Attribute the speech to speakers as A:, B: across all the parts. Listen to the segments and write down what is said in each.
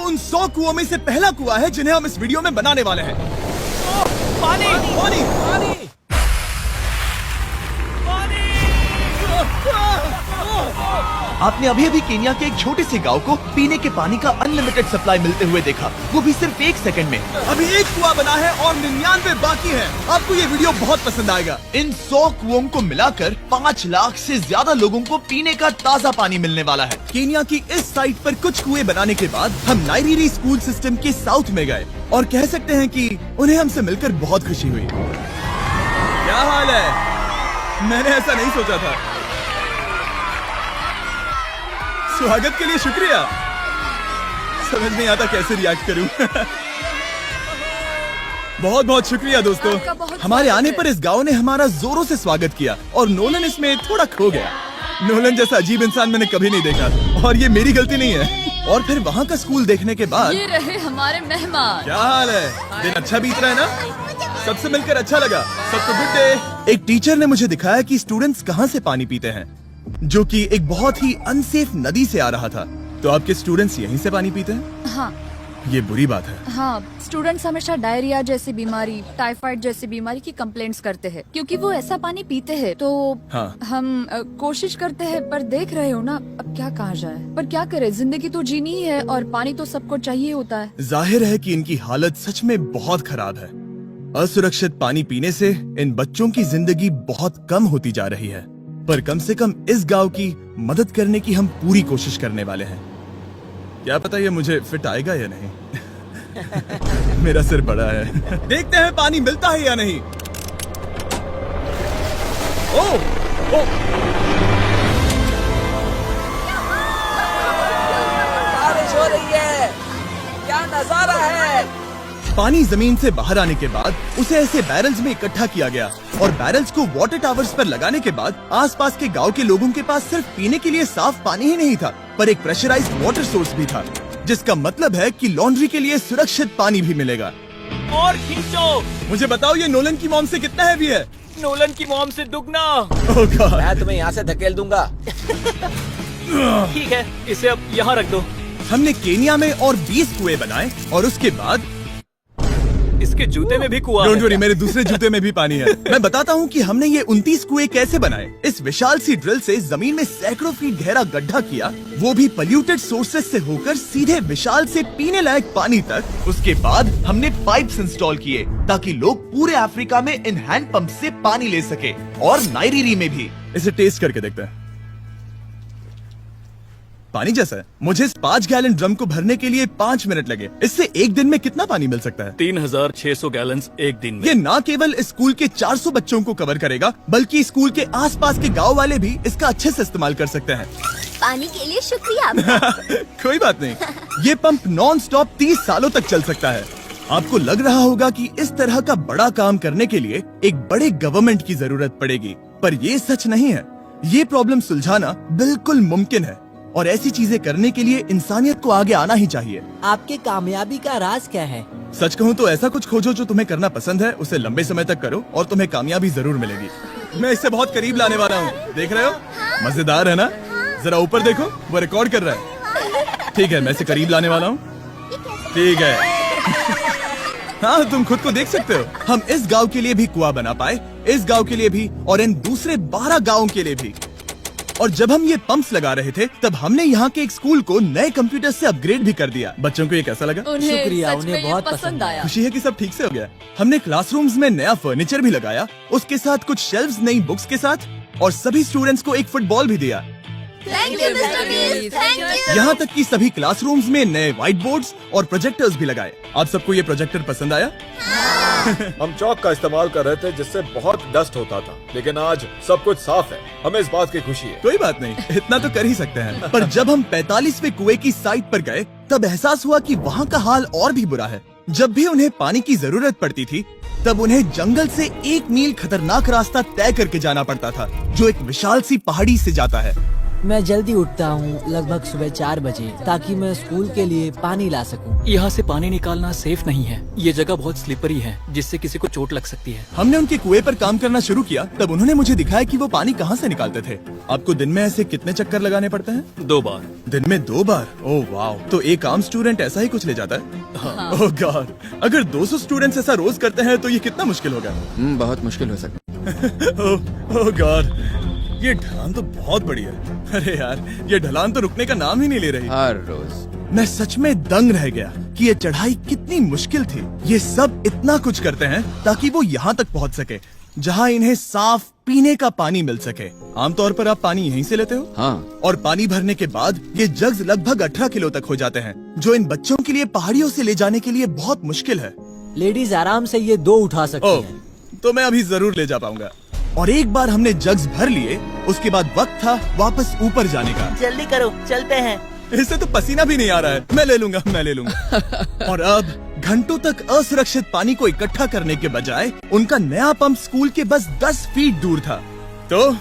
A: उन 100 कुओं में से पहला कुआं है जिन्हें हम इस वीडियो में बनाने वाले हैं।
B: पानी
A: पानी
B: पानी
C: आपने अभी अभी केन्या के एक छोटे से गांव को पीने के पानी का अनलिमिटेड सप्लाई मिलते हुए देखा, वो भी सिर्फ 1 सेकंड में।
A: अभी एक कुआं बना है और 99 बाकी है। आपको ये वीडियो बहुत पसंद आएगा।
C: इन 100 कुओं को मिलाकर 5 लाख से ज्यादा लोगों को पीने का ताज़ा पानी मिलने वाला है।
A: केन्या की इस साइट पर कुछ कुएं बनाने के बाद हम नाइरीरी स्कूल सिस्टम के साउथ में गए और कह सकते हैं कि उन्हें हमसे मिलकर बहुत खुशी हुई। क्या हाल है? मैंने ऐसा नहीं सोचा था। स्वागत के लिए शुक्रिया। समझ नहीं आता कैसे रिएक्ट करूं। बहुत बहुत शुक्रिया दोस्तों। हमारे आने पर इस गांव ने हमारा जोरों से स्वागत किया और नोलन इसमें थोड़ा खो गया। नोलन जैसा अजीब इंसान मैंने कभी नहीं देखा और ये मेरी गलती नहीं है। और फिर वहाँ का स्कूल देखने के बाद
D: ये रहे हमारे मेहमान।
A: क्या हाल है? दिन अच्छा बीत रहा है ना? सबसे मिलकर अच्छा लगा। सबको गुड डे। एक टीचर ने मुझे दिखाया कि स्टूडेंट्स कहाँ से पानी पीते हैं, जो कि एक बहुत ही अनसेफ नदी से आ रहा था। तो आपके स्टूडेंट्स यहीं से पानी पीते हैं?
D: हाँ
A: ये बुरी बात है।
D: हाँ, स्टूडेंट्स हमेशा डायरिया जैसी बीमारी, टाइफाइड जैसी बीमारी की कंप्लेंट्स करते हैं क्योंकि वो ऐसा पानी पीते हैं। तो
A: हाँ।
D: हम कोशिश करते हैं, पर देख रहे हो ना, अब क्या कहा जाए। पर क्या करे, जिंदगी तो जीनी ही है और पानी तो सबको चाहिए होता है।
A: जाहिर है कि इनकी हालत सच में बहुत खराब है। असुरक्षित पानी पीने से इन बच्चों की जिंदगी बहुत कम होती जा रही है, पर कम से कम इस गांव की मदद करने की हम पूरी कोशिश करने वाले हैं। क्या पता ये मुझे फिट आएगा या नहीं। मेरा सिर बड़ा है। देखते हैं पानी मिलता है या नहीं। ओह, ओह।
B: बारिश हो रही है, क्या नजारा है।
A: पानी जमीन से बाहर आने के बाद उसे ऐसे बैरल्स में इकट्ठा किया गया और बैरल्स को वाटर टावर्स पर लगाने के बाद आसपास के गांव के लोगों के पास सिर्फ पीने के लिए साफ पानी ही नहीं था, पर एक प्रेशराइज्ड वाटर सोर्स भी था, जिसका मतलब है कि लॉन्ड्री के लिए सुरक्षित पानी भी मिलेगा।
B: और खींचो।
A: मुझे बताओ ये नोलन की मॉम से कितना हैवी है?
B: नोलन की मॉम से दुगना।
A: ओह गॉड।
E: मैं तुम्हें यहाँ से धकेल दूंगा।
B: ठीक है, इसे अब यहाँ रख दो।
A: हमने केन्या में और 20 कुएं बनाए और उसके बाद
B: इसके जूते में भी कुआं
A: डोंट
B: है।
A: वरी, मेरे दूसरे जूते में भी पानी है। मैं बताता हूँ कि हमने ये 29 कुएं कैसे बनाए। इस विशाल सी ड्रिल से जमीन में सैकड़ों फीट गहरा गड्ढा किया, वो भी पॉल्यूटेड सोर्सेज से होकर सीधे विशाल से पीने लायक पानी तक।
C: उसके बाद हमने पाइप्स इंस्टॉल किए ताकि लोग पूरे अफ्रीका में इन हैंड पंप से पानी ले सके और नाइरीरी में भी।
A: इसे टेस्ट करके देखते हैं। पानी जैसा है। मुझे इस 5 गैलन ड्रम को भरने के लिए 5 मिनट लगे। इससे एक दिन में कितना पानी मिल सकता है?
B: 3600 गैलन्स एक दिन में।
A: ये न केवल स्कूल के 400 बच्चों को कवर करेगा, बल्कि स्कूल के आसपास के गांव वाले भी इसका अच्छे से इस्तेमाल कर सकते हैं।
F: पानी के लिए शुक्रिया आपका।
A: कोई बात नहीं। ये पंप नॉन स्टॉप 30 सालों तक चल सकता है। आपको लग रहा होगा कि इस तरह का बड़ा काम करने के लिए एक बड़े गवर्नमेंट की जरूरत पड़ेगी, पर ये सच नहीं है। ये प्रॉब्लम सुलझाना बिल्कुल मुमकिन है और ऐसी चीजें करने के लिए इंसानियत को आगे आना ही चाहिए।
E: आपके कामयाबी का राज क्या है?
A: सच कहूँ तो ऐसा कुछ खोजो जो तुम्हें करना पसंद है, उसे लंबे समय तक करो और तुम्हें कामयाबी जरूर मिलेगी। मैं इससे बहुत करीब लाने वाला हूँ, देख रहे हो? मजेदार है ना? जरा ऊपर देखो, वो रिकॉर्ड कर रहा है। ठीक है, मैं इसे करीब लाने वाला हूँ। ठीक है। हाँ, तुम खुद को देख सकते हो। हम इस गांव के लिए भी कुआं बना पाए, इस गांव के लिए भी और इन दूसरे 12 गांवों के लिए भी। और जब हम ये पंप्स लगा रहे थे, तब हमने यहाँ के एक स्कूल को नए कंप्यूटर से अपग्रेड भी कर दिया। बच्चों को ये कैसा लगा?
D: उन्हें
E: शुक्रिया,
D: सच
E: उन्हें
D: में ये
E: बहुत
D: पसंद
E: पसंद
D: आया।
A: खुशी है कि सब ठीक से हो गया। हमने क्लासरूम्स में नया फर्नीचर भी लगाया, उसके साथ कुछ शेल्व्स नई बुक्स के साथ, और सभी स्टूडेंट्स को एक फुटबॉल भी दिया।
F: थैंक यू मिस्टर बीस, थैंक यू।
A: यहाँ तक कि सभी क्लासरूम्स में नए व्हाइट बोर्ड्स और प्रोजेक्टर्स भी लगाए। आप सबको ये प्रोजेक्टर पसंद आया?
G: हम चौक का इस्तेमाल कर रहे थे जिससे बहुत डस्ट होता था, लेकिन आज सब कुछ साफ है। हमें इस बात की खुशी है।
A: कोई बात नहीं, इतना तो कर ही सकते हैं। पर जब हम 45वें कुएं की साइट पर गए, तब एहसास हुआ कि वहाँ का हाल और भी बुरा है। जब भी उन्हें पानी की जरूरत पड़ती थी, तब उन्हें जंगल से 1 मील खतरनाक रास्ता तय करके जाना पड़ता था, जो एक विशाल सी पहाड़ी से जाता है।
E: मैं जल्दी उठता हूँ, लगभग सुबह 4 बजे, ताकि मैं स्कूल के लिए पानी ला सकूँ।
H: यहाँ से पानी निकालना सेफ नहीं है। ये जगह बहुत स्लिपरी है, जिससे किसी को चोट लग सकती है।
A: हमने उनके कुएं पर काम करना शुरू किया, तब उन्होंने मुझे दिखाया कि वो पानी कहाँ से निकालते थे। आपको दिन में ऐसे कितने चक्कर लगाने पड़ते हैं?
H: 2 बार।
A: दिन में 2 बार? ओह वाह, तो एक आम स्टूडेंट ऐसा ही कुछ ले जाता है? ओह गॉड, अगर 200 स्टूडेंट्स ऐसा रोज करते हैं तो ये कितना मुश्किल होगा?
I: बहुत मुश्किल हो सकता
A: ओह गॉड, ये ढलान तो बहुत बड़ी है। अरे यार, ये ढलान तो रुकने का नाम ही नहीं ले रही।
I: हर रोज
A: मैं सच में दंग रह गया कि ये चढ़ाई कितनी मुश्किल थी। ये सब इतना कुछ करते हैं ताकि वो यहाँ तक पहुँच सके, जहाँ इन्हें साफ पीने का पानी मिल सके। आमतौर पर आप पानी यहीं से लेते हो?
I: हाँ।
A: और पानी भरने के बाद ये जग्स लगभग 18 किलो तक हो जाते हैं, जो इन बच्चों के लिए पहाड़ियों से ले जाने के लिए बहुत मुश्किल है।
E: लेडीज आराम से ये 2 उठा सकती
A: ओह,
E: हैं।
A: तो मैं अभी जरूर ले जा पाऊंगा। और एक बार हमने जग्स भर लिए, उसके बाद वक्त था वापस ऊपर जाने का।
E: जल्दी करो, चलते हैं।
A: इससे तो पसीना भी नहीं आ रहा है। मैं ले लूंगा। और अब घंटों तक असुरक्षित पानी को इकट्ठा करने के बजाय उनका नया पंप स्कूल के बस 10 फीट दूर था, तो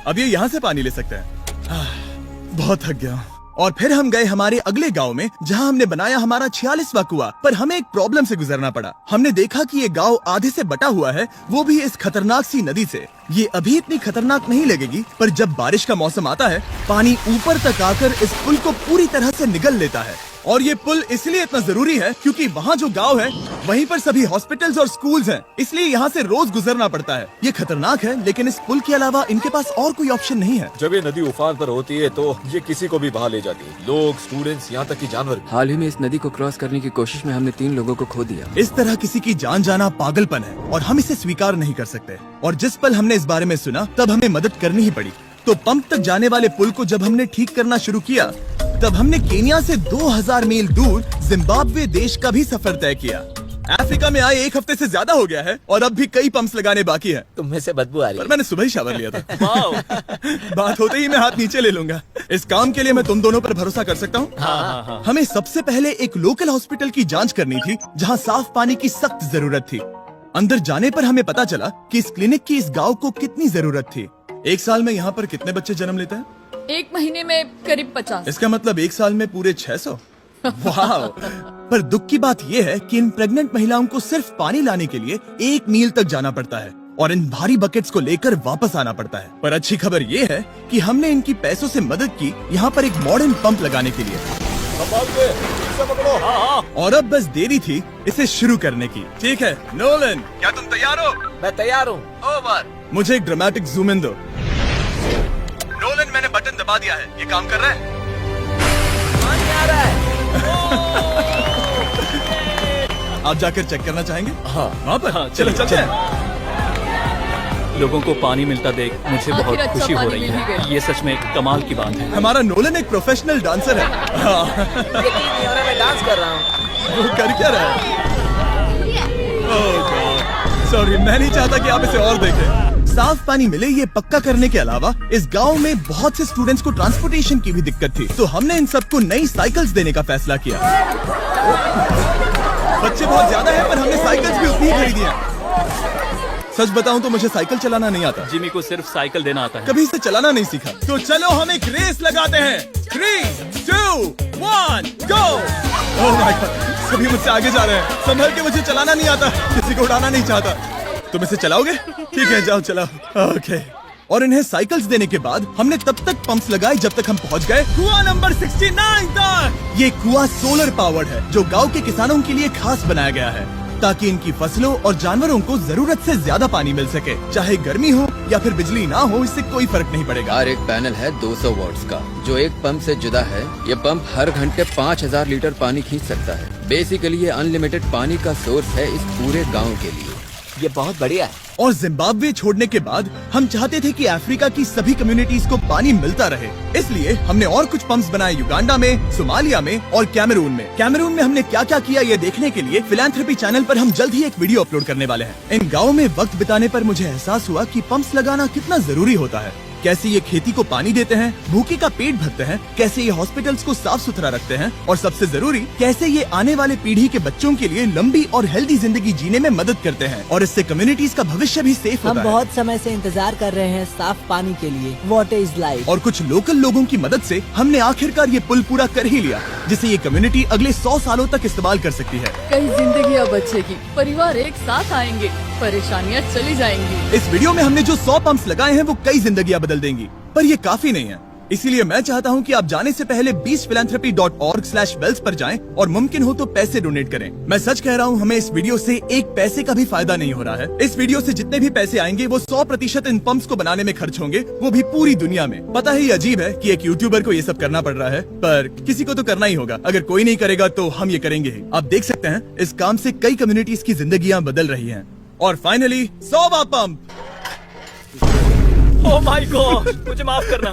A: अब ये यहाँ से पानी ले सकते हैं। बहुत थक गया हूँ। और फिर हम गए हमारे अगले गांव में, जहां हमने बनाया हमारा 46वां कुआं। पर हमें एक प्रॉब्लम से गुजरना पड़ा। हमने देखा कि ये गांव आधे से बटा हुआ है, वो भी इस खतरनाक सी नदी से। ये अभी इतनी खतरनाक नहीं लगेगी, पर जब बारिश का मौसम आता है, पानी ऊपर तक आकर इस पुल को पूरी तरह से निगल लेता है। और ये पुल इसलिए इतना जरूरी है क्योंकि वहाँ जो गांव है, वहीं पर सभी हॉस्पिटल्स और स्कूल्स हैं, इसलिए यहाँ से रोज गुजरना पड़ता है। ये खतरनाक है, लेकिन इस पुल के अलावा इनके पास और कोई ऑप्शन नहीं है।
G: जब ये नदी उफान पर होती है तो ये किसी को भी बहा ले जाती है, लोग, स्टूडेंट्स, यहाँ तक कि जानवर।
I: हाल ही में इस नदी को क्रॉस करने की कोशिश में हमने 3 लोगों को खो दिया।
A: इस तरह किसी की जान जाना पागलपन है और हम इसे स्वीकार नहीं कर सकते। और जिस पल हमने इस बारे में सुना, तब हमें मदद करनी ही पड़ी। तो पंप तक जाने वाले पुल को जब हमने ठीक करना शुरू किया, तब हमने केनिया से 2000 मील दूर जिम्बाब्वे देश का भी सफर तय किया। अफ्रीका में आए 1 हफ्ते से ज्यादा हो गया है और अब भी कई पंप्स लगाने बाकी हैं।
E: तुम में से बदबू आ रही
A: पर
E: है।
A: मैंने सुबह ही शावर लिया था। बात होते ही मैं हाथ नीचे ले लूंगा। इस काम के लिए मैं तुम दोनों पर भरोसा कर सकता हूँ?
H: हाँ।
A: हमें सबसे पहले एक लोकल हॉस्पिटल की जांच करनी थी, जहाँ साफ पानी की सख्त जरूरत थी। अंदर जाने पर हमें पता चला कि इस क्लिनिक की इस गांव को कितनी जरूरत थी। 1 साल में यहाँ पर कितने बच्चे जन्म लेते हैं?
D: 1 महीने में करीब 50।
A: इसका मतलब 1 साल में पूरे 600। वाह! पर दुख की बात यह है कि इन प्रेग्नेंट महिलाओं को सिर्फ पानी लाने के लिए 1 मील तक जाना पड़ता है और इन भारी बकेट्स को लेकर वापस आना पड़ता है। पर अच्छी खबर ये है कि हमने इनकी पैसों से मदद की यहाँ पर एक मॉडर्न पंप लगाने के लिए। और अब बस देरी थी इसे शुरू करने की। ठीक है नोलन, क्या तुम तैयार हो?
E: मैं तैयार हूँ।
A: ओवर। मुझे एक ड्रामेटिक जूम इन दो। नोलन, मैंने बटन दबा दिया है, ये काम कर रहा है?
E: पानी आ रहा है।
A: आप जाकर चेक करना चाहेंगे?
G: हाँ।
A: वहाँ पर?
H: हाँ,
A: चलो
H: चलिए,
A: चलते हैं।
H: लोगों को पानी मिलता देख मुझे
D: आखिर
H: बहुत
D: अच्छा
H: खुशी हो
D: पानी
H: रही
D: मिल ही
H: है।
D: गया।
H: ये सच में एक कमाल की बात है।
A: हमारा नोलन एक प्रोफेशनल डांसर है। हाँ।
E: यकीन नहीं हो रहा, मैं डांस कर रहा हूँ।
A: वो कर क्या रहा है? सॉरी, मैं नहीं चाहता कि आप इसे और देखें। साफ पानी मिले ये पक्का करने के अलावा इस गांव में बहुत से स्टूडेंट्स को ट्रांसपोर्टेशन की भी दिक्कत थी, तो हमने इन सबको नई साइकिल्स देने का फैसला किया। बच्चे बहुत ज्यादा हैं, पर हमने साइकिल्स भी उतनी ही खरीदी हैं। सच बताऊं तो मुझे साइकिल चलाना नहीं आता।
H: जिमी को सिर्फ साइकिल देना आता है।
A: कभी इसे चलाना नहीं सीखा। तो चलो हम एक रेस लगाते हैं। 3, 2, 1, गो! ओह माय गॉड, सभी मुझसे आगे जा रहे हैं। संभल के, मुझे चलाना नहीं आता, किसी को उड़ाना नहीं चाहता। तुम इसे चलाओगे? ठीक है, जाओ चलाओ। ओके। और इन्हें साइकिल्स देने के बाद हमने तब तक पंप्स लगाए जब तक हम पहुंच गए कुआं नंबर 69 तक। ये कुआं सोलर पावर्ड है, जो गांव के किसानों के लिए खास बनाया गया है, ताकि इनकी फसलों और जानवरों को जरूरत से ज्यादा पानी मिल सके। चाहे गर्मी हो या फिर बिजली ना हो, इससे कोई फर्क नहीं पड़ेगा।
I: और एक पैनल है 200 वॉट्स का, जो एक पंप से जुदा है। ये पंप हर घंटे 5000 लीटर पानी खींच सकता है। बेसिकली ये अनलिमिटेड पानी का सोर्स है इस पूरे गाँव के लिए।
E: ये बहुत बढ़िया है।
A: और जिम्बाब्वे छोड़ने के बाद हम चाहते थे कि अफ्रीका की सभी कम्युनिटीज को पानी मिलता रहे, इसलिए हमने और कुछ पंप्स बनाए युगांडा में, सोमालिया में और कैमरून में। कैमरून में हमने क्या क्या किया ये देखने के लिए फिलैंथ्रोपी चैनल पर हम जल्द ही एक वीडियो अपलोड करने वाले हैं। इन गाँव में वक्त बिताने पर मुझे एहसास हुआ कि पंप्स लगाना कितना जरूरी होता है। कैसे ये खेती को पानी देते हैं, भूखे का पेट भरते हैं, कैसे ये हॉस्पिटल्स को साफ सुथरा रखते हैं और सबसे जरूरी कैसे ये आने वाले पीढ़ी के बच्चों के लिए लंबी और हेल्दी जिंदगी जीने में मदद करते हैं और इससे कम्युनिटीज का भविष्य भी सेफ
E: हम
A: होता है।
E: बहुत समय से इंतजार कर रहे हैं साफ पानी के लिए। Water is life.
A: और कुछ लोकल लोगों की मदद से हमने आखिरकार ये पुल पूरा कर ही लिया, जिसे ये कम्युनिटी अगले 100 सालों तक इस्तेमाल कर सकती है।
D: कई जिंदगियां बचेगी, परिवार एक साथ आएंगे, परेशानियां चली जाएंगी।
A: इस वीडियो में हमने जो 100 पंप्स लगाए हैं वो कई जिंदगियां बदल देंगी, पर ये काफी नहीं है। इसीलिए मैं चाहता हूं कि आप जाने से पहले beachphilanthropy.org/wells पर जाएं और मुमकिन हो तो पैसे डोनेट करें। मैं सच कह रहा हूं, हमें इस वीडियो से एक पैसे का भी फायदा नहीं हो रहा है। इस वीडियो से जितने भी पैसे आएंगे वो 100% इन पंप्स को बनाने में खर्च होंगे, वो भी पूरी दुनिया में। पता है ये अजीब है कि एक यूट्यूबर को ये सब करना पड़ रहा है, पर किसी को तो करना ही होगा। अगर कोई नहीं करेगा तो हम ये करेंगे ही। आप देख सकते हैं इस काम से कई कम्युनिटीज की जिंदगियां बदल रही हैं। और फाइनली 100वां पंप।
H: ओह माय गॉड, मुझे माफ करना।